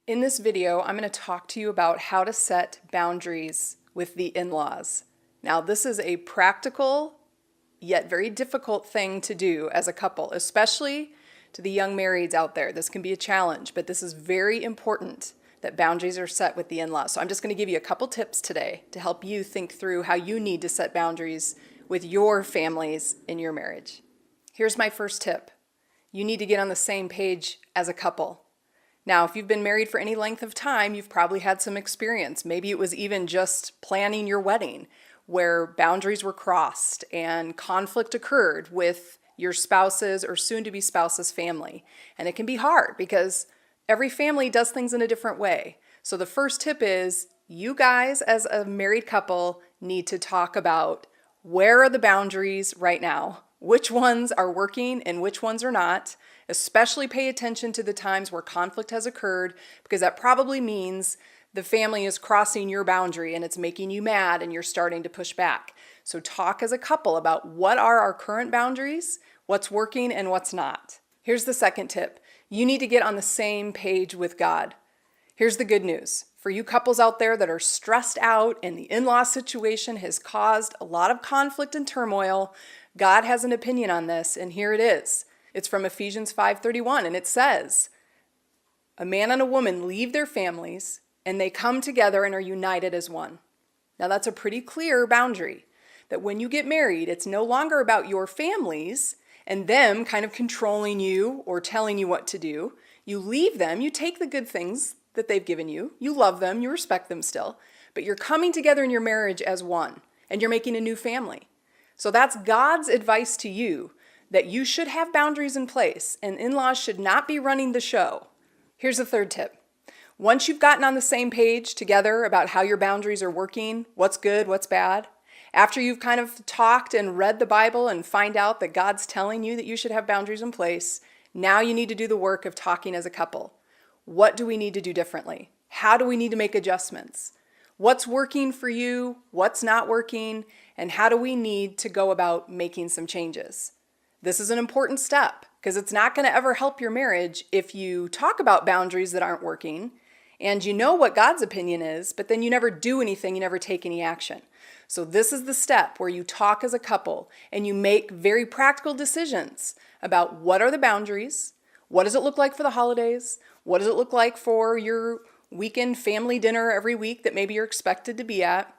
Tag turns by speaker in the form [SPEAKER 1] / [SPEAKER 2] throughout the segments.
[SPEAKER 1] In this video, I'm going to talk to you about how to set boundaries with the in-laws. Now, this is a practical yet very difficult thing to do as a couple, especially to the young marrieds out there. This can be a challenge, but this is very important that boundaries are set with the in-laws. So I'm just going to give you a couple tips today to help you think through how you need to set boundaries with your families in your marriage. Here's my first tip. You need to get on the same page as a couple. Now, if you've been married for any length of time, you've probably had some experience. Maybe it was even just planning your wedding where boundaries were crossed and conflict occurred with your spouse's or soon-to-be spouse's family. And it can be hard because every family does things in a different way. So the first tip is you guys as a married couple need to talk about where are the boundaries right now, which ones are working and which ones are not. Especially pay attention to the times where conflict has occurred, because that probably means the family is crossing your boundary and it's making you mad and you're starting to push back. So talk as a couple about what are our current boundaries, what's working and what's not. Here's the second tip. You need to get on the same page with God. Here's the good news. For you couples out there that are stressed out and the in-law situation has caused a lot of conflict and turmoil, God has an opinion on this, and here it is. It's from Ephesians 5:31, and it says, a man and a woman leave their families, and they come together and are united as one. Now that's a pretty clear boundary, that when you get married, it's no longer about your families and them kind of controlling you or telling you what to do. You leave them, you take the good things that they've given you, you love them, you respect them still, but you're coming together in your marriage as one, and you're making a new family. So that's God's advice to you, that you should have boundaries in place and in-laws should not be running the show. Here's the third tip. Once you've gotten on the same page together about how your boundaries are working, what's good, what's bad, after you've kind of talked and read the Bible and find out that God's telling you that you should have boundaries in place, now you need to do the work of talking as a couple. What do we need to do differently? How do we need to make adjustments? What's working for you? What's not working? And how do we need to go about making some changes? This is an important step because it's not going to ever help your marriage if you talk about boundaries that aren't working and you know what God's opinion is, but then you never do anything, you never take any action. So this is the step where you talk as a couple and you make very practical decisions about what are the boundaries, what does it look like for the holidays, what does it look like for your weekend family dinner every week that maybe you're expected to be at.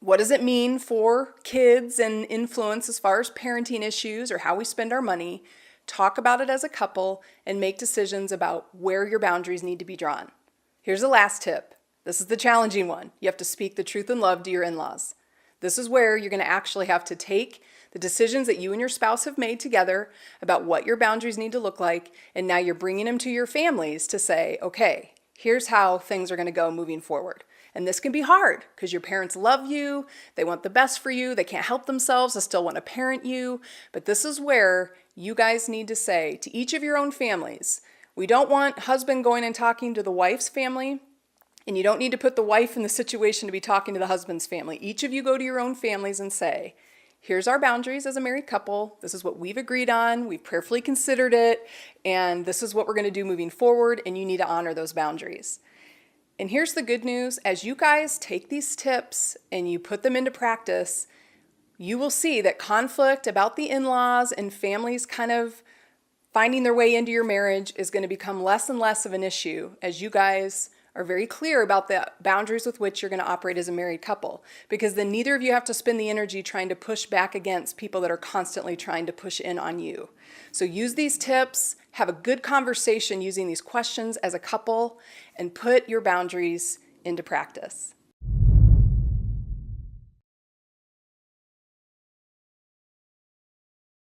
[SPEAKER 1] What does it mean for kids and influence as far as parenting issues or how we spend our money? Talk about it as a couple and make decisions about where your boundaries need to be drawn. Here's the last tip. This is the challenging one. You have to speak the truth in love to your in-laws. This is where you're going to actually have to take the decisions that you and your spouse have made together about what your boundaries need to look like, and now you're bringing them to your families to say, okay, here's how things are going to go moving forward. And this can be hard because your parents love you, they want the best for you, they can't help themselves, they still want to parent you. But this is where you guys need to say to each of your own families, we don't want husband going and talking to the wife's family, and you don't need to put the wife in the situation to be talking to the husband's family. Each of you go to your own families and say, here's our boundaries as a married couple, this is what we've agreed on, we've prayerfully considered it, and this is what we're going to do moving forward, and you need to honor those boundaries. And here's the good news, as you guys take these tips and you put them into practice, you will see that conflict about the in-laws and families kind of finding their way into your marriage is going to become less and less of an issue as you guys are very clear about the boundaries with which you're going to operate as a married couple, because then neither of you have to spend the energy trying to push back against people that are constantly trying to push in on you. So use these tips, have a good conversation using these questions as a couple, and put your boundaries into practice.